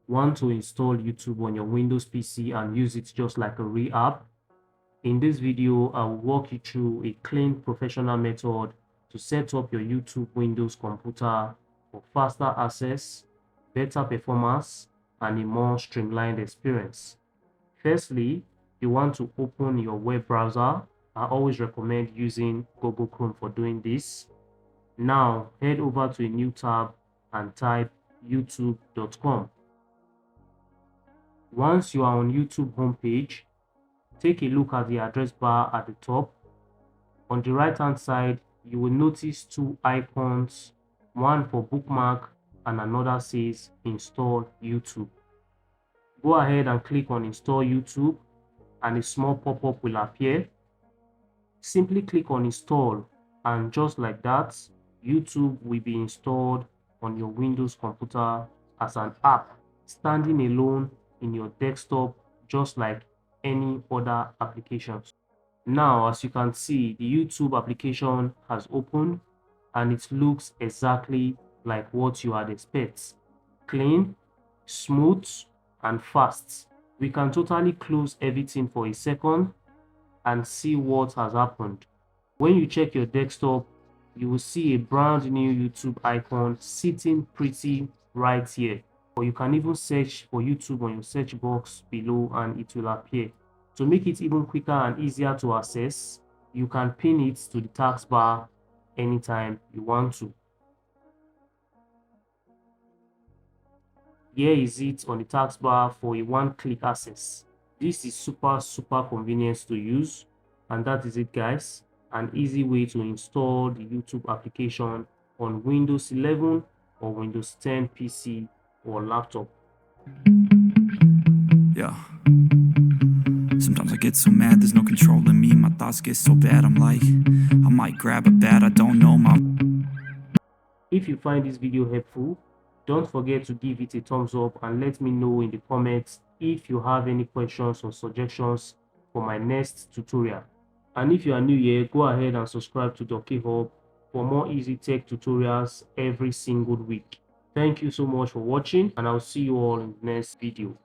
Want to install YouTube on your Windows PC and use it just like a real app? In this video, I will walk you through a clean professional method to set up your YouTube Windows computer for faster access, better performance, and a more streamlined experience. Firstly, you want to open your web browser. I always recommend using Google Chrome for doing this. Now, head over to a new tab and type youtube.com. Once you are on YouTube homepage, take a look at the address bar at the top. On the right hand side, you will notice two icons, one for bookmark and another says install YouTube. Go ahead and click on install YouTube and a small pop-up will appear. Simply click on install and just like that, YouTube will be installed on your Windows computer as an app, standing alone in your desktop just like any other applications. Now, as you can see, the YouTube application has opened and it looks exactly like what you had expect. Clean, smooth, and fast. We can totally close everything for a second and see what has happened. When you check your desktop, you will see a brand new YouTube icon sitting pretty right here. Or you can even search for YouTube on your search box below and it will appear. To make it even quicker and easier to access, you can pin it to the taskbar anytime you want to. Here is it on the taskbar for a one-click access. This is super convenient to use, and that is it, guys. An easy way to install the YouTube application on Windows 11 or Windows 10 PC or laptop. Yeah. Sometimes I get so mad, there's no controlling me. My thoughts get so bad, I'm like, I might grab a bat, I don't know, If you find this video helpful, don't forget to give it a thumbs up and let me know in the comments if you have any questions or suggestions for my next tutorial. And if you are new here, go ahead and subscribe to Doki Hub for more easy tech tutorials every single week. Thank you so much for watching, and I'll see you all in the next video.